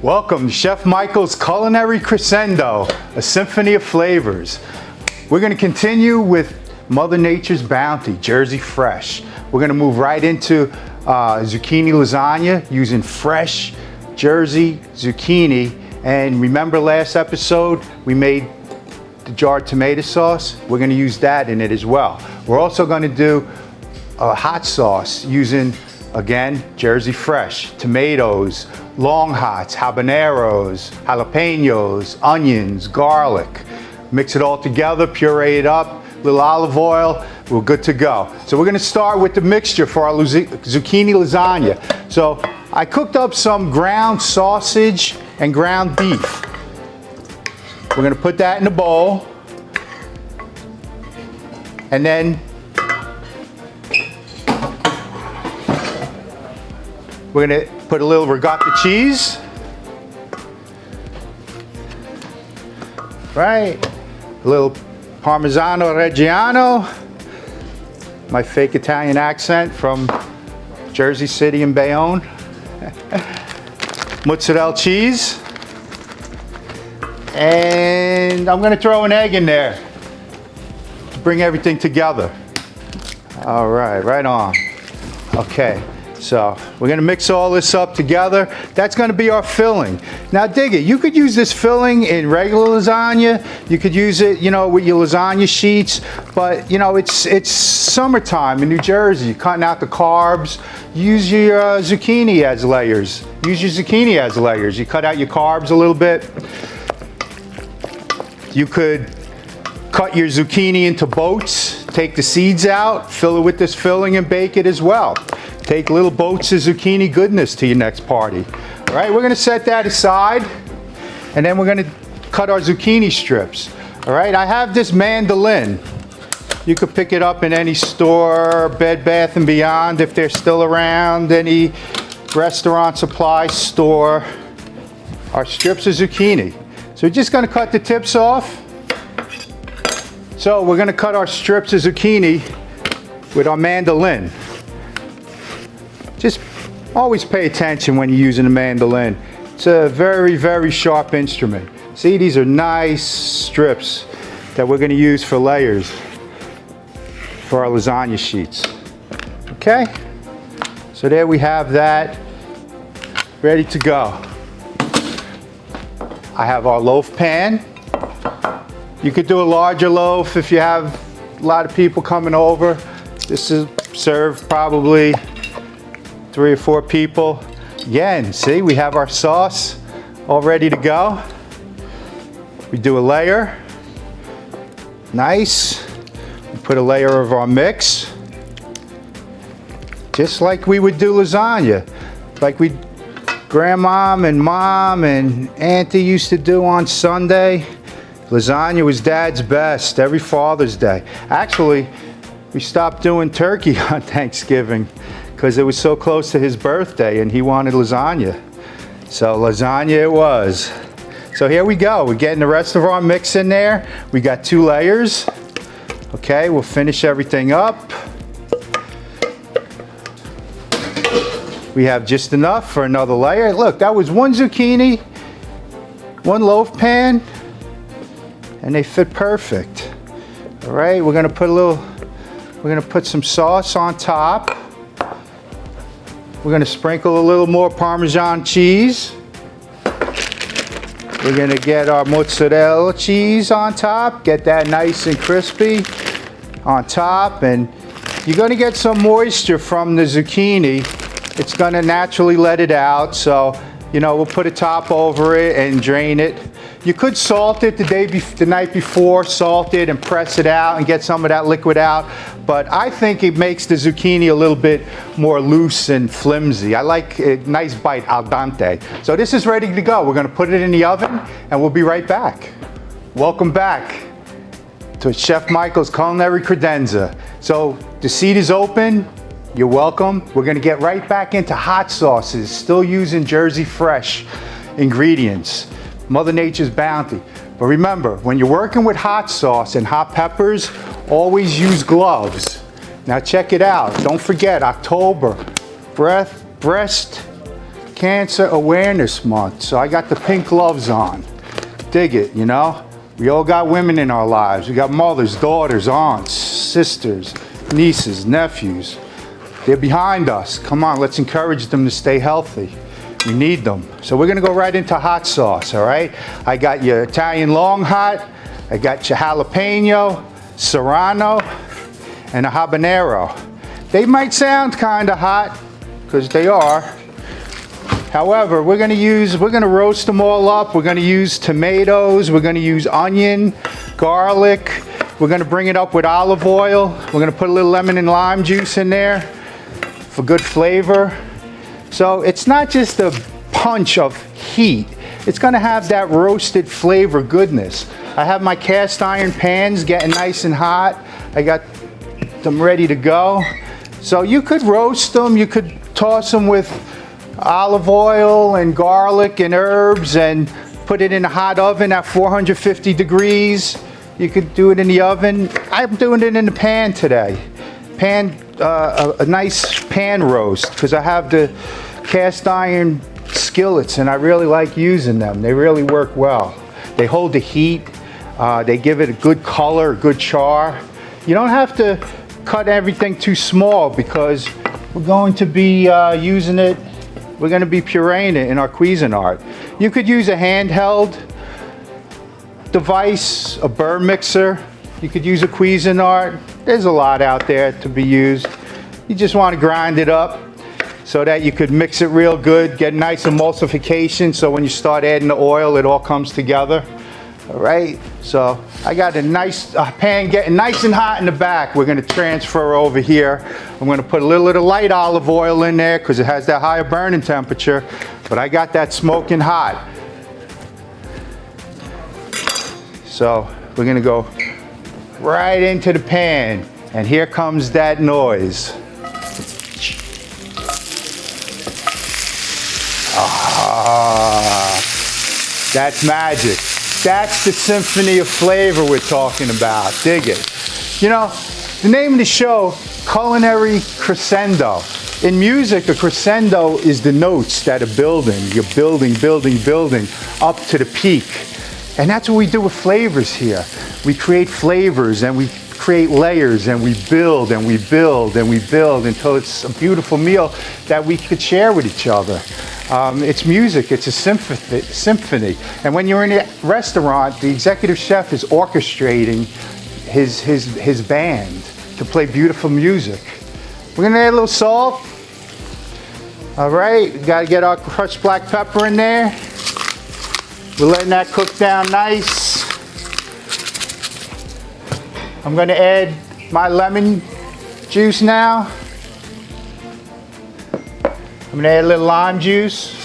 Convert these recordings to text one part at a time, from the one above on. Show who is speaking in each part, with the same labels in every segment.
Speaker 1: Welcome to Chef Michael's Culinary Crescendo, a symphony of flavors. We're going to continue with Mother Nature's Bounty, Jersey Fresh. We're going to move right into zucchini lasagna using fresh Jersey zucchini. And remember last episode, we made the jarred tomato sauce? We're going to use that in it as well. We're also going to do a hot sauce using, again, Jersey Fresh, tomatoes, long hots, habaneros, jalapenos, onions, garlic. Mix it all together, puree it up, little olive oil, we're good to go. So we're gonna start with the mixture for our zucchini lasagna. So I cooked up some ground sausage and ground beef. We're gonna put that in a bowl. And then we're gonna put a little ricotta cheese. Right, a little Parmigiano Reggiano, my fake Italian accent from Jersey City and Bayonne. Mozzarella cheese. And I'm gonna throw an egg in there to bring everything together. All right, right on. Okay. So we're gonna mix all this up together. That's gonna be our filling. Now dig it, you could use this filling in regular lasagna. You could use it, with your lasagna sheets, but it's summertime in New Jersey. You're cutting out the carbs. Use your zucchini as layers. Use your zucchini as layers. You cut out your carbs a little bit. You could cut your zucchini into boats, take the seeds out, fill it with this filling and bake it as well. Take little boats of zucchini goodness to your next party. All right, we're gonna set that aside, and then we're gonna cut our zucchini strips. All right, I have this mandolin. You could pick it up in any store, Bed Bath & Beyond if they're still around, any restaurant supply store. Our strips of zucchini. So we're just gonna cut the tips off. So we're gonna cut our strips of zucchini with our mandolin. Just always pay attention when you're using a mandolin. It's a very, very sharp instrument. See, these are nice strips that we're gonna use for layers for our lasagna sheets. Okay? So there we have that, ready to go. I have our loaf pan. You could do a larger loaf if you have a lot of people coming over. This is served probably 3 or 4 people. Again, see, we have our sauce all ready to go. We do a layer. Nice. We put a layer of our mix. Just like we would do lasagna. Like Grandma and Mom and Auntie used to do on Sunday. Lasagna was Dad's best every Father's Day. Actually, we stopped doing turkey on Thanksgiving because it was so close to his birthday and he wanted lasagna. So lasagna it was. So here we go. We're getting the rest of our mix in there. We got 2 layers. Okay, we'll finish everything up. We have just enough for another layer. Look, that was 1 zucchini, 1 loaf pan, and they fit perfect. All right, we're gonna put some sauce on top. We're gonna sprinkle a little more Parmesan cheese. We're gonna get our mozzarella cheese on top, get that nice and crispy on top, and you're gonna get some moisture from the zucchini. It's gonna naturally let it out, so we'll put a top over it and drain it. You could salt it the night before, salt it and press it out and get some of that liquid out. But I think it makes the zucchini a little bit more loose and flimsy. I like a nice bite al dente. So this is ready to go. We're gonna put it in the oven and we'll be right back. Welcome back to Chef Michael's Culinary Credenza. So the seat is open. You're welcome. We're gonna get right back into hot sauces, still using Jersey Fresh ingredients. Mother Nature's Bounty. But remember, when you're working with hot sauce and hot peppers, always use gloves. Now check it out. Don't forget, October, breast Cancer Awareness Month, so I got the pink gloves on. Dig it, you know? We all got women in our lives. We got mothers, daughters, aunts, sisters, nieces, nephews. They're behind us. Come on, let's encourage them to stay healthy. We need them. So we're gonna go right into hot sauce, all right? I got your Italian long hot, I got your jalapeno, serrano, and a habanero. They might sound kinda hot, because they are. However, we're gonna roast them all up. We're gonna use tomatoes, we're gonna use onion, garlic. We're gonna bring it up with olive oil. We're gonna put a little lemon and lime juice in there for good flavor. So it's not just a punch of heat. It's gonna have that roasted flavor goodness. I have my cast iron pans getting nice and hot. I got them ready to go. So you could roast them, you could toss them with olive oil and garlic and herbs and put it in a hot oven at 450 degrees. You could do it in the oven. I'm doing it in the pan today. A nice pan roast, because I have the cast iron skillets and I really like using them. They really work well. They hold the heat. They give it a good color, a good char. You don't have to cut everything too small, because we're going to be using it. We're going to be pureeing it in our Cuisinart. You could use a handheld device, a burr mixer. You could use a Cuisinart. There's a lot out there to be used. You just want to grind it up so that you could mix it real good, get nice emulsification, so when you start adding the oil, it all comes together. All right, so I got a nice pan getting nice and hot in the back. We're gonna transfer over here. I'm gonna put a little of light olive oil in there because it has that higher burning temperature, but I got that smoking hot. So we're gonna go right into the pan, and here comes that noise. Ah, that's magic. That's the symphony of flavor we're talking about. Dig it. You know, the name of the show, Culinary Crescendo. In music, a crescendo is the notes that are building. You're building, building, building up to the peak. And that's what we do with flavors here. We create flavors and we create layers and we build and we build and we build until it's a beautiful meal that we could share with each other. It's music, it's a symphony. And when you're in a restaurant, the executive chef is orchestrating his band to play beautiful music. We're gonna add a little salt. All right, we gotta get our crushed black pepper in there. We're letting that cook down nice. I'm gonna add my lemon juice now. I'm gonna add a little lime juice.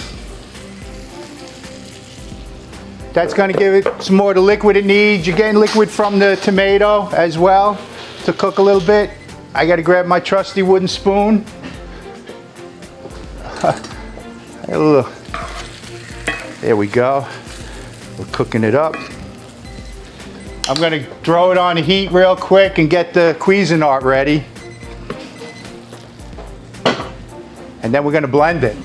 Speaker 1: That's gonna give it some more of the liquid it needs. You're getting liquid from the tomato as well to cook a little bit. I gotta grab my trusty wooden spoon. There we go. We're cooking it up. I'm gonna throw it on the heat real quick and get the Cuisinart ready. And then we're gonna blend it.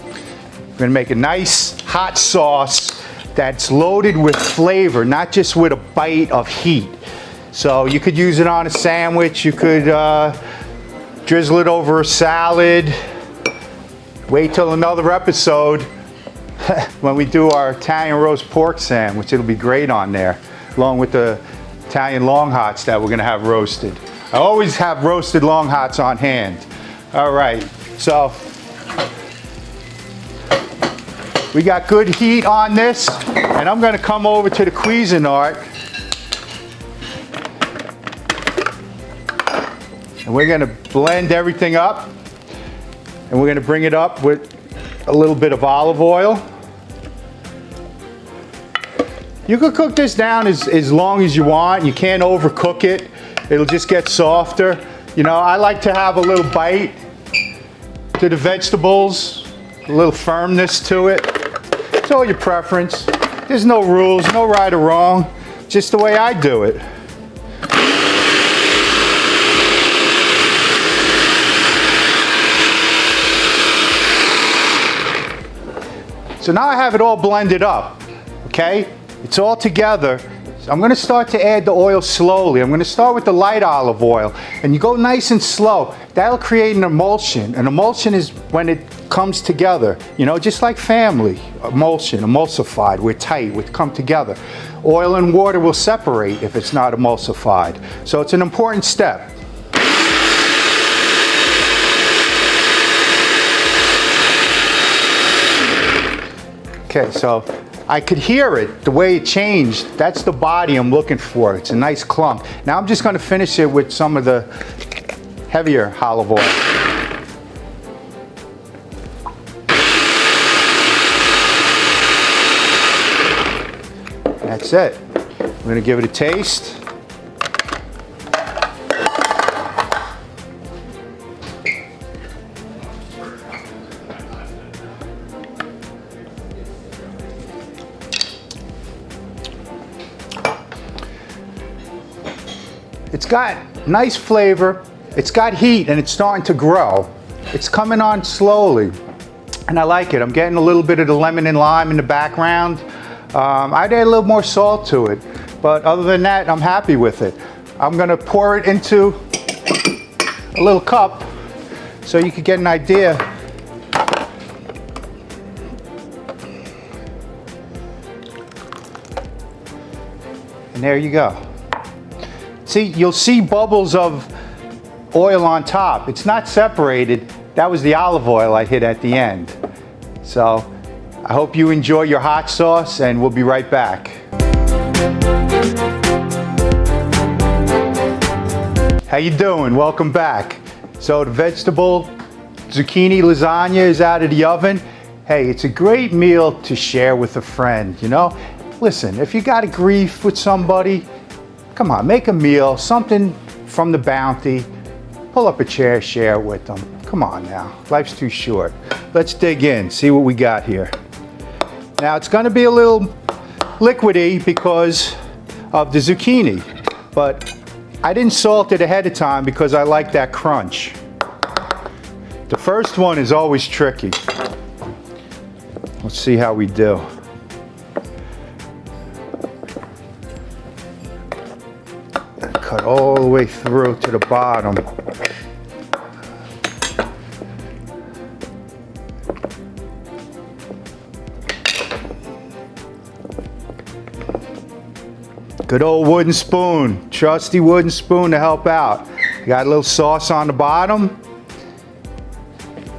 Speaker 1: We're gonna make a nice hot sauce that's loaded with flavor, not just with a bite of heat. So you could use it on a sandwich, you could drizzle it over a salad. Wait till another episode when we do our Italian roast pork sandwich. It'll be great on there, along with the Italian long hots that we're gonna have roasted. I always have roasted long hots on hand. All right, so we got good heat on this, and I'm gonna come over to the Cuisinart, and we're gonna blend everything up, and we're gonna bring it up with a little bit of olive oil. You could cook this down as long as you want. You can't overcook it. It'll just get softer. You know, I like to have a little bite to the vegetables, a little firmness to it. It's all your preference. There's no rules, no right or wrong, just the way I do it. So now I have it all blended up, okay? It's all together. So I'm gonna start to add the oil slowly. I'm gonna start with the light olive oil, and you go nice and slow. That'll create an emulsion. An emulsion is when it comes together, you know, just like family. Emulsion, emulsified, we're tight, we come together. Oil and water will separate if it's not emulsified. So it's an important step. Okay, so I could hear it, the way it changed. That's the body I'm looking for. It's a nice clump. Now I'm just gonna finish it with some of the heavier olive oil. That's it. We're gonna give it a taste. It's got nice flavor, it's got heat, and it's starting to grow. It's coming on slowly, and I like it. I'm getting a little bit of the lemon and lime in the background. I'd add a little more salt to it, but other than that, I'm happy with it. I'm gonna pour it into a little cup so you can get an idea. And there you go. See, you'll see bubbles of oil on top. It's not separated. That was the olive oil I hit at the end. So I hope you enjoy your hot sauce, and we'll be right back. How you doing? Welcome back. So the vegetable zucchini lasagna is out of the oven. Hey, it's a great meal to share with a friend, you know? Listen, if you got a grief with somebody, come on, make a meal, something from the bounty. Pull up a chair, share it with them. Come on now, life's too short. Let's dig in, see what we got here. Now it's gonna be a little liquidy because of the zucchini, but I didn't salt it ahead of time because I like that crunch. The first one is always tricky. Let's see how we do. Cut all the way through to the bottom. Good old wooden spoon, trusty wooden spoon to help out. Got a little sauce on the bottom.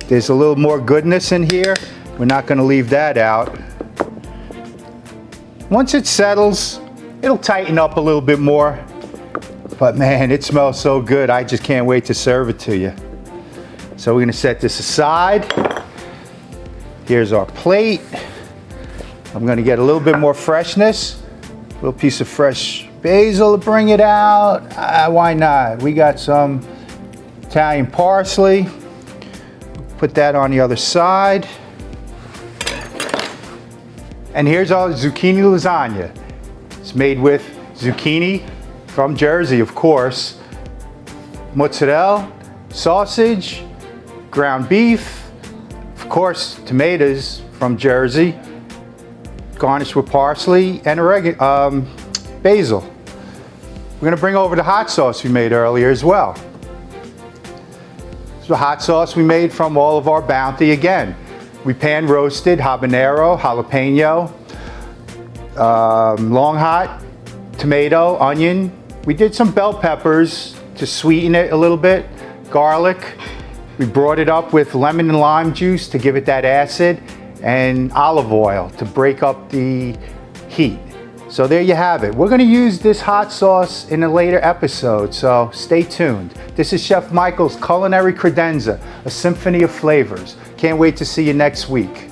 Speaker 1: There's a little more goodness in here. We're not gonna leave that out. Once it settles, it'll tighten up a little bit more. But man, it smells so good. I just can't wait to serve it to you. So we're gonna set this aside. Here's our plate. I'm gonna get a little bit more freshness. A little piece of fresh basil to bring it out. Why not? We got some Italian parsley. Put that on the other side. And here's our zucchini lasagna. It's made with zucchini from Jersey, of course, mozzarella, sausage, ground beef, of course, tomatoes from Jersey, garnished with parsley and basil. We're gonna bring over the hot sauce we made earlier as well. This is the hot sauce we made from all of our bounty again. We pan roasted habanero, jalapeno, long hot, tomato, onion. We did some bell peppers to sweeten it a little bit, garlic. We brought it up with lemon and lime juice to give it that acid, and olive oil to break up the heat. So there you have it. We're gonna use this hot sauce in a later episode, so stay tuned. This is Chef Michael's Culinary Credenza, a symphony of flavors. Can't wait to see you next week.